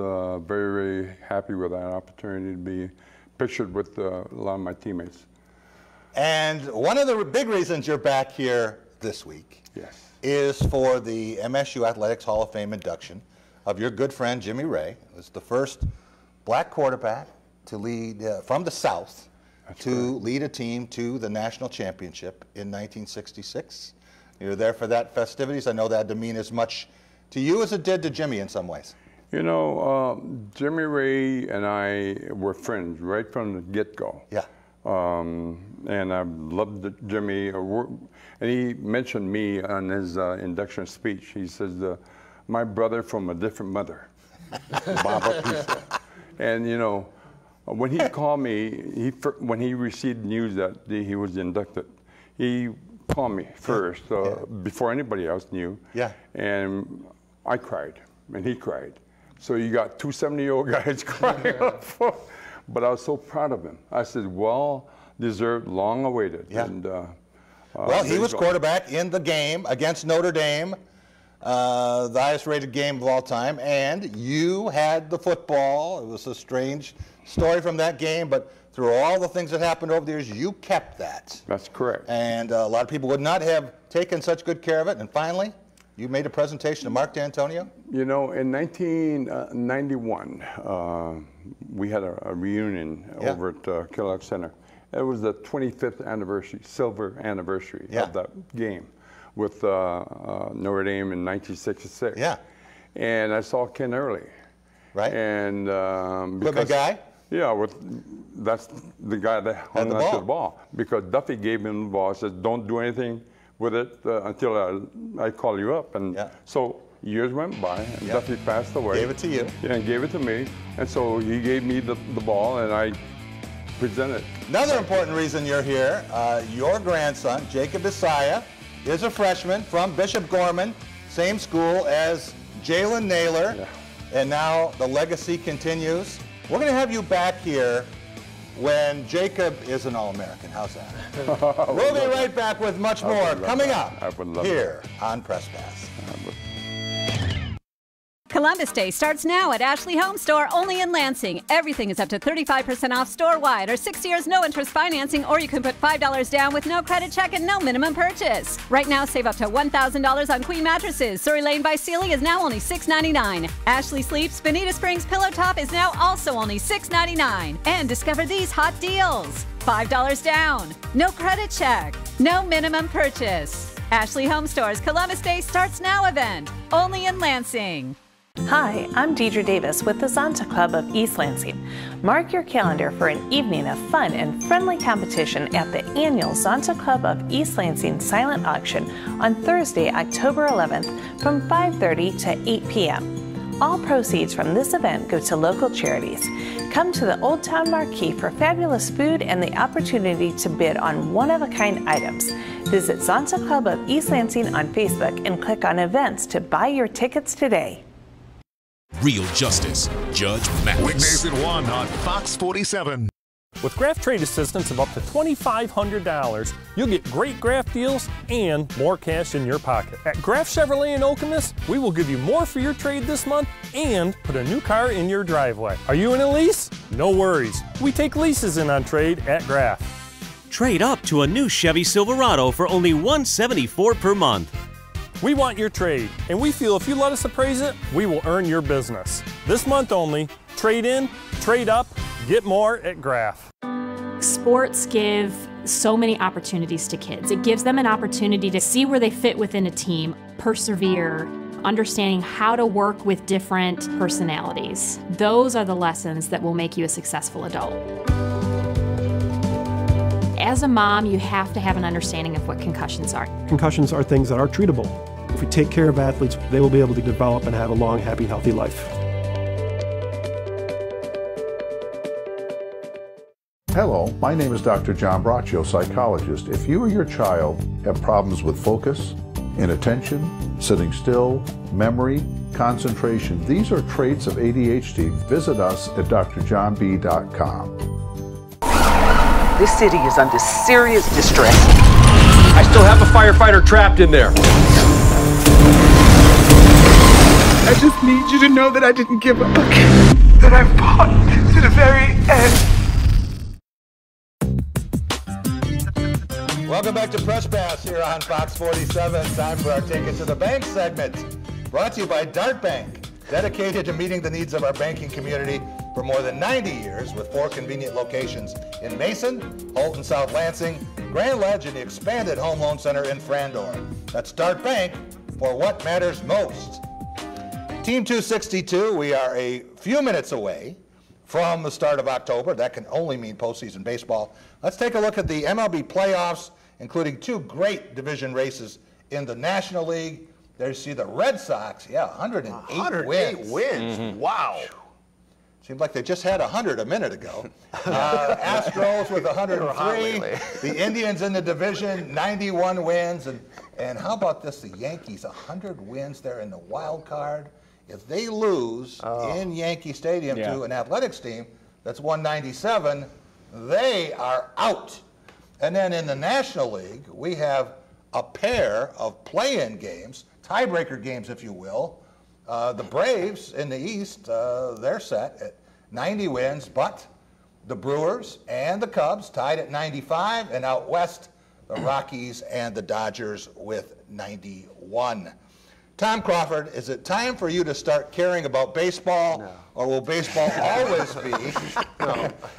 very, very happy with that opportunity to be pictured with a lot of my teammates. And one of the big reasons you're back here this week is for the MSU Athletics Hall of Fame induction of your good friend Jimmy Ray. It was the first black quarterback to lead from the South lead a team to the national championship in 1966. You were there for that festivities. I know that didn't mean as much to you as it did to Jimmy in some ways. You know, Jimmy Ray and I were friends right from the get-go. Yeah. And I loved Jimmy. And he mentioned me on his induction speech. He says, my brother from a different mother, Bob Apiza. And, you know, when he called me, when he received news that he was inducted, he called me first, before anybody else knew. Yeah. And I cried, and he cried. So you got two 70-year-old guys crying. But I was so proud of him. I said, well deserved, long awaited. Yeah. And, well, he was quarterback in the game against Notre Dame, the highest rated game of all time, and you had the football. It was a strange story from that game, but through all the things that happened over the years, you kept that. That's correct. And a lot of people would not have taken such good care of it, and finally, you made a presentation to Mark D'Antonio? You know, in 1991, we had a reunion over at Kellogg Center. It was the 25th anniversary, silver anniversary of that game with Notre Dame in 1966. Yeah. And I saw Ken Early. Right. And equipment guy? Yeah, with that's the guy that hung onto the ball. Because Duffy gave him the ball, said, don't do anything with it until I call you up. And so years went by, and Duffy passed away. Gave it to you. Yeah, and gave it to me. And so he gave me the ball, and I presented. Another important reason you're here, your grandson, Jacob Isaiah, is a freshman from Bishop Gorman, same school as Jalen Naylor. Yeah. And now the legacy continues. We're going to have you back here when Jacob is an All-American. How's that? We'll be right back with much more coming up here on Press Pass. Columbus Day starts now at Ashley Home Store, only in Lansing. Everything is up to 35% off store-wide, or 6 years no-interest financing, or you can put $5 down with no credit check and no minimum purchase. Right now, save up to $1,000 on Queen mattresses. Surrey Lane by Sealy is now only $6.99. Ashley Sleeps Bonita Springs Pillow Top is now also only $6.99. And discover these hot deals. $5 down, no credit check, no minimum purchase. Ashley Home Store's Columbus Day starts now event, only in Lansing. Hi, I'm Deidre Davis with the Zonta Club of East Lansing. Mark your calendar for an evening of fun and friendly competition at the annual Zonta Club of East Lansing silent auction on Thursday, October 11th from 5:30 to 8 p.m. All proceeds from this event go to local charities. Come to the Old Town Marquee for fabulous food and the opportunity to bid on one-of-a-kind items. Visit Zonta Club of East Lansing on Facebook and click on events to buy your tickets today. Real Justice, Judge Mathis. Weekdays at 1 on Fox 47. With Graft Trade Assistance of up to $2,500, you'll get great Graft deals and more cash in your pocket. At Graft Chevrolet in Okemos, we will give you more for your trade this month and put a new car in your driveway. Are you in a lease? No worries. We take leases in on trade at Graft. Trade up to a new Chevy Silverado for only $174 per month. We want your trade, and we feel if you let us appraise it, we will earn your business. This month only, trade in, trade up, get more at Graf. Sports give so many opportunities to kids. It gives them an opportunity to see where they fit within a team, persevere, understanding how to work with different personalities. Those are the lessons that will make you a successful adult. As a mom, you have to have an understanding of what concussions are. Concussions are things that are treatable. If we take care of athletes, they will be able to develop and have a long, happy, healthy life. Hello, my name is Dr. John Braccio, psychologist. If you or your child have problems with focus, inattention, sitting still, memory, concentration, these are traits of ADHD. Visit us at drjohnb.com. This city is under serious distress. I still have a firefighter trapped in there. I just need you to know that I didn't give up. That I fought to the very end. Welcome back to Press Pass here on Fox 47. Time for our Take It to the Bank segment. Brought to you by Dart Bank, dedicated to meeting the needs of our banking community for more than 90 years with 4 convenient locations in Mason, Holton, South Lansing, Grand Ledge, and the expanded Home Loan Center in Frandor. That's Dart Bank for what matters most. Team 262, we are a few minutes away from the start of October. That can only mean postseason baseball. Let's take a look at the MLB playoffs, including 2 great division races in the National League. There you see the Red Sox, 108 wins. Mm-hmm. Wow. Seemed like they just had 100 a minute ago. Astros with 103. The Indians in the division, 91 wins. And how about this, the Yankees, 100 wins there in the wild card. If they lose in Yankee Stadium to an athletics team that's 197, they are out. And then in the National League, we have a pair of play-in games, tiebreaker games, if you will. The Braves in the East, they're set at 90 wins, but the Brewers and the Cubs tied at 95, and out west, the Rockies and the Dodgers with 91. Tom Crawford, is it time for you to start caring about baseball, or will baseball always be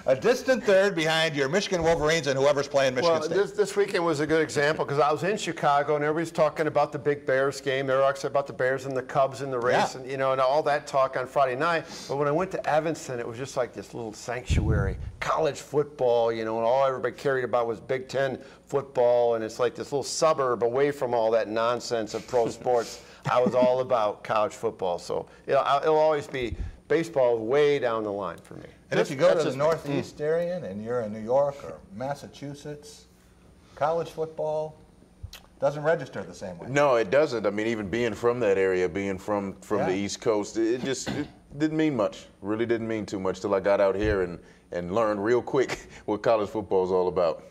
a distant third behind your Michigan Wolverines and whoever's playing Michigan State? This weekend was a good example because I was in Chicago and everybody's talking about the big Bears game. They were talking about the Bears and the Cubs and the race and, you know, and all that talk on Friday night. But when I went to Evanston, it was just like this little sanctuary. College football, you know, and all everybody cared about was Big Ten football, and it's like this little suburb away from all that nonsense of pro sports. I was all about college football, so it'll always be baseball way down the line for me. And if you go to the Northeast area and you're in New York or Massachusetts, college football doesn't register the same way. No, it doesn't. I mean, even being from that area, being from the East Coast, it didn't mean much. Really didn't mean too much till I got out here and learned real quick what college football is all about.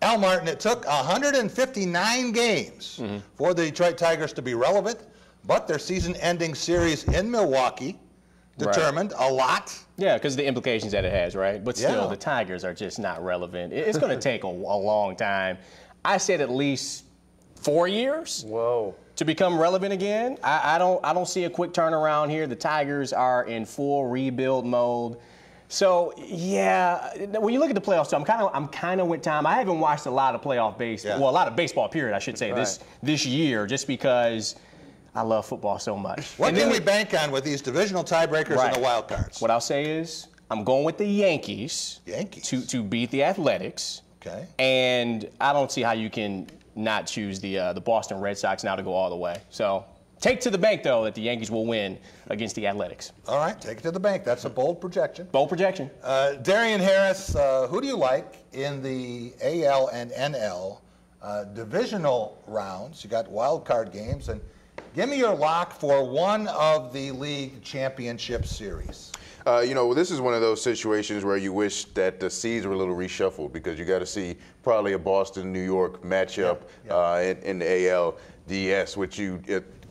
Al Martin, it took 159 games for the Detroit Tigers to be relevant, but their season-ending series in Milwaukee determined a lot. Yeah, because of the implications that it has, right? But still, the Tigers are just not relevant. It's going to take a long time. I said at least 4 years. Whoa. To become relevant again. I don't see a quick turnaround here. The Tigers are in full rebuild mode. So yeah, when you look at the playoffs, so I'm kind of with Tom. I haven't watched a lot of playoff baseball, well, a lot of baseball period, I should say, this year, just because I love football so much. What can we bank on with these divisional tiebreakers and the wild cards? What I'll say is I'm going with the Yankees. To beat the Athletics. Okay. And I don't see how you can not choose the Boston Red Sox now to go all the way. So take to the bank, though, that the Yankees will win against the Athletics. All right, take it to the bank. That's a bold projection. Bold projection. Darian Harris, who do you like in the AL and NL divisional rounds? You got wild card games, and give me your lock for one of the league championship series. You know, this is one of those situations where you wish that the seeds were a little reshuffled, because you got to see probably a Boston-New York matchup in the ALDS, which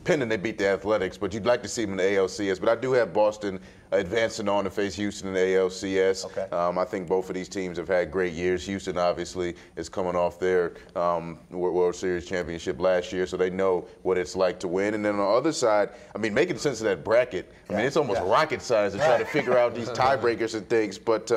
pending they beat the Athletics, but you'd like to see them in the ALCS. But I do have Boston advancing on to face Houston in the ALCS. Okay. I think both of these teams have had great years. Houston obviously is coming off their World Series championship last year, so they know what it's like to win. And then on the other side, I mean, making sense of that bracket, I mean, it's almost rocket science to try to figure out these tiebreakers and things. But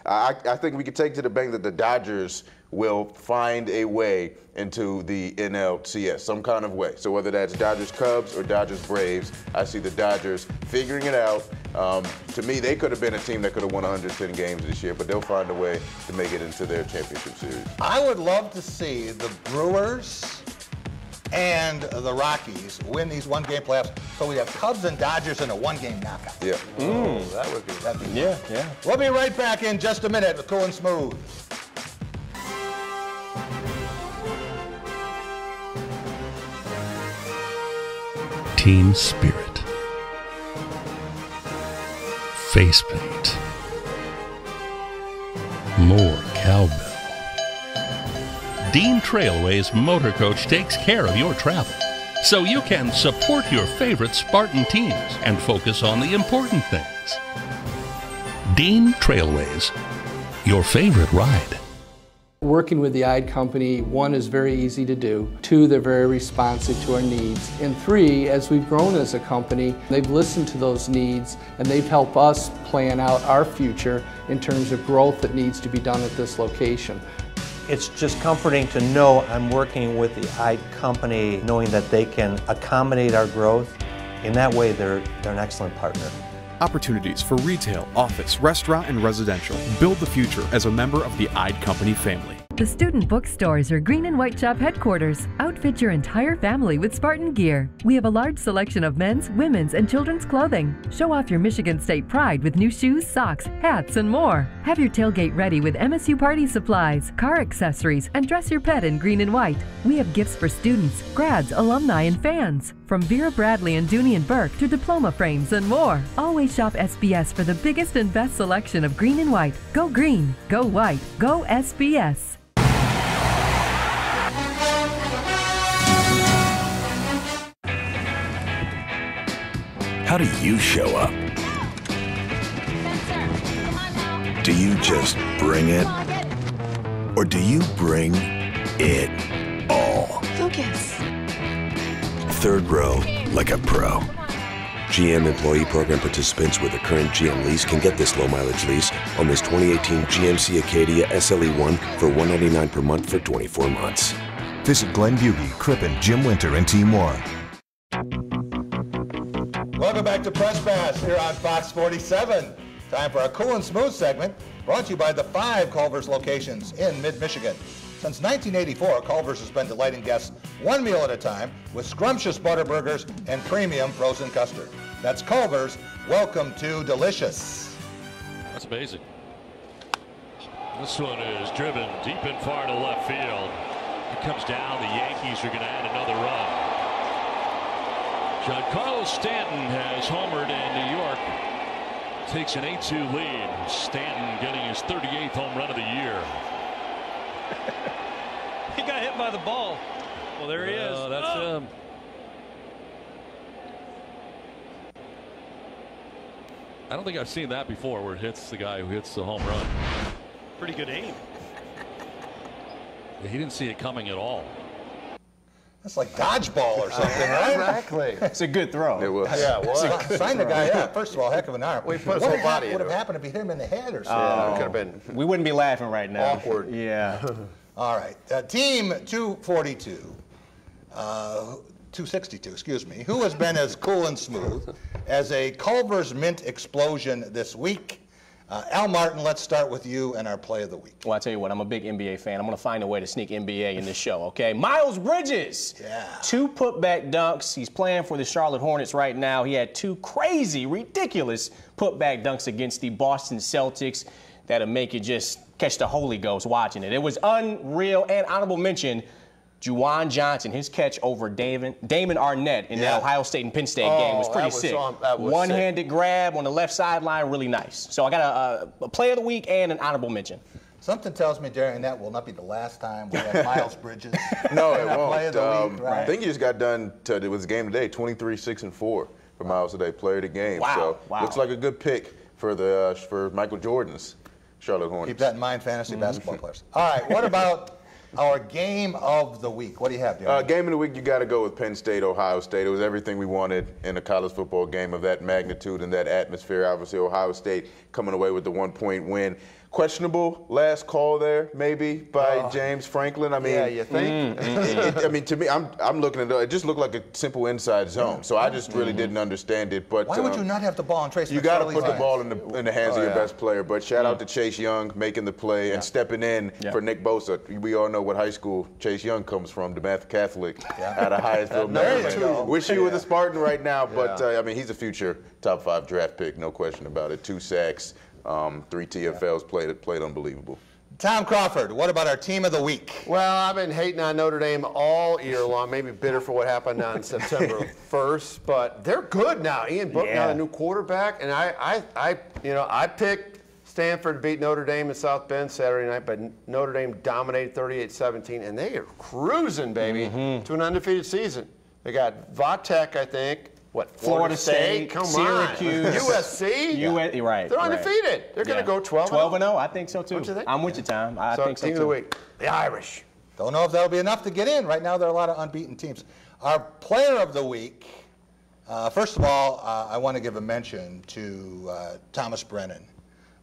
I think we can take to the bank that the Dodgers will find a way into the NLCS, some kind of way. So whether that's Dodgers-Cubs or Dodgers-Braves, I see the Dodgers figuring it out. To me, they could have been a team that could have won 110 games this year, but they'll find a way to make it into their championship series. I would love to see the Brewers and the Rockies win these one-game playoffs, so we have Cubs and Dodgers in a one-game knockout. Yeah. That would be fun. Yeah. We'll be right back in just a minute with Cool and Smooth. Team spirit, face paint, more cowbell. Dean Trailway's Motor Coach takes care of your travel, so you can support your favorite Spartan teams and focus on the important things. Dean Trailways, your favorite ride. Working with the Ide Company, 1, is very easy to do. 2, they're very responsive to our needs. And 3, as we've grown as a company, they've listened to those needs and they've helped us plan out our future in terms of growth that needs to be done at this location. It's just comforting to know I'm working with the Ide Company, knowing that they can accommodate our growth. In that way, they're an excellent partner. Opportunities for retail, office, restaurant, and residential. Build the future as a member of the Ide Company family. The student bookstores are Green and White Shop headquarters. Outfit your entire family with Spartan gear. We have a large selection of men's, women's, and children's clothing. Show off your Michigan State pride with new shoes, socks, hats, and more. Have your tailgate ready with MSU party supplies, car accessories, and dress your pet in green and white. We have gifts for students, grads, alumni, and fans. From Vera Bradley and Dooney and Burke to diploma frames and more. Always shop SBS for the biggest and best selection of green and white. Go green, go white, go SBS. How do you show up? Do you just bring it? Or do you bring it all? Focus. third row like a pro. GM employee program participants with a current GM lease can get this low-mileage lease on this 2018 GMC Acadia SLE1 for $199 per month for 24 months. Visit Glenn Bugie, Crippen, Jim Winter, and Team Warren. Welcome back to Press Pass here on Fox 47. Time for our Cool and Smooth segment, brought to you by the 5 Culver's locations in mid-Michigan. Since 1984, Culver's has been delighting guests one meal at a time with scrumptious butter burgers and premium frozen custard. That's Culver's. Welcome to delicious. That's amazing. This one is driven deep and far to left field. It comes down. The Yankees are going to add another run. Giancarlo Stanton has homered, and New York takes an 8-2 lead. Stanton getting his 38th home run of the year. He got hit by the ball. Well, there he is. That's him. I don't think I've seen that before, where it hits the guy who hits the home run. Pretty good aim. He didn't see it coming at all. That's like dodgeball or something, right? Exactly. It's a good throw. It was. Yeah, it was. Sign the guy up. First of all, heck of an arm. Well, he put his whole body would into have it. happened if he hit him in the head or something? Yeah, it could have been. We wouldn't be laughing right now. Awkward. Yeah. All right. Team 242, 262, excuse me, who has been as cool and smooth as a Culver's Mint explosion this week? Al Martin, let's start with you and our play of the week. Well, I tell you what, I'm a big NBA fan. I'm going to find a way to sneak NBA in this show, okay? Miles Bridges. Yeah. 2 putback dunks. He's playing for the Charlotte Hornets right now. He had 2 crazy, ridiculous putback dunks against the Boston Celtics that'll make you just catch the Holy Ghost watching it. It was unreal. And honorable mention, Juwan Johnson, his catch over Damon Arnett in the Ohio State and Penn State game was pretty sick. One-handed grab on the left sideline, really nice. So I got a play of the week and an honorable mention. Something tells me, Jerry, that will not be the last time we have Miles Bridges. No, it won't. Play of the week, right? I think he just got done. It was game today, 23-6-4 for Miles today, player of the game. Wow. So looks like a good pick for Michael Jordan's Charlotte Hornets. Keep that in mind, fantasy basketball players. All right, what about our game of the week? What do you have, Jerry? Game of the week, you got to go with Penn State, Ohio State. It was everything we wanted in a college football game of that magnitude and that atmosphere. Obviously, Ohio State coming away with the 1-point win. Questionable last call there, maybe, by James Franklin. I mean, yeah, you think? I mean, to me, I'm looking at it. It just looked like a simple inside zone. So I just really didn't understand it. But why would you not have the ball and Trace? You got to put the ball in the hands of your best player. But shout out to Chase Young making the play and stepping in for Nick Bosa. We all know what high school Chase Young comes from, DeMatha Catholic, out of Hyattsville, Maryland. Wish he was a Spartan right now, but I mean, he's a future top 5 draft pick, no question about it. 2 sacks. 3 TFLs, played unbelievable. Tom Crawford, what about our team of the week? Well, I've been hating on Notre Dame all year long, maybe bitter for what happened on September 1st, but they're good now. Ian Book now the new quarterback, and I picked Stanford to beat Notre Dame in South Bend Saturday night, but Notre Dame dominated 38-17, and they are cruising, baby, to an undefeated season. They got Vatek, I think. Florida State, come Syracuse, on. USC? Right. They're undefeated. They're going to go 12-0. 12-0, I think so too. What you think? I'm with you, Tom. I think so team too. of the week, the Irish. Don't know if that'll be enough to get in. Right now, there are a lot of unbeaten teams. Our player of the week, first of all, I want to give a mention to Thomas Brennan.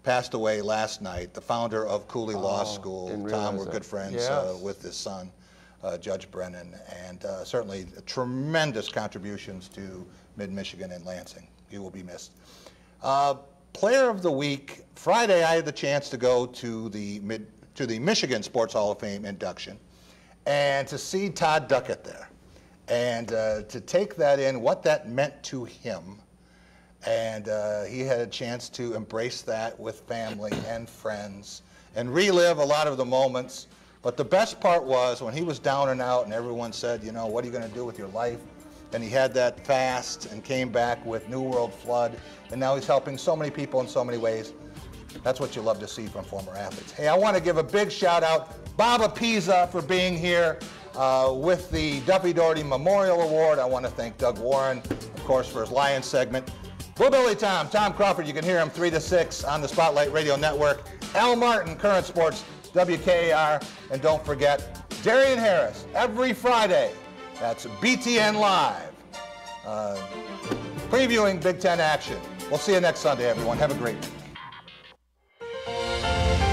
Passed away last night, the founder of Cooley Law School. Tom, we're good friends with his son. Judge Brennan, and certainly tremendous contributions to mid-Michigan and Lansing. He will be missed. Player of the week, Friday I had the chance to go to the Michigan Sports Hall of Fame induction and to see Todd Duckett there and to take that in, what that meant to him. And he had a chance to embrace that with family and friends and relive a lot of the moments. But the best part was when he was down and out and everyone said, you know, what are you going to do with your life? And he had that fast and came back with New World Flood. And now he's helping so many people in so many ways. That's what you love to see from former athletes. Hey, I want to give a big shout out, Bob Apisa, for being here with the Duffy Doherty Memorial Award. I want to thank Doug Warren, of course, for his Lions segment. Blue Billy Tom Crawford, you can hear him 3 to 6 on the Spotlight Radio Network. Al Martin, Current Sports, WKAR, and don't forget, Darian Harris, every Friday, That's BTN Live, previewing Big Ten action. We'll see you next Sunday, everyone. Have a great week.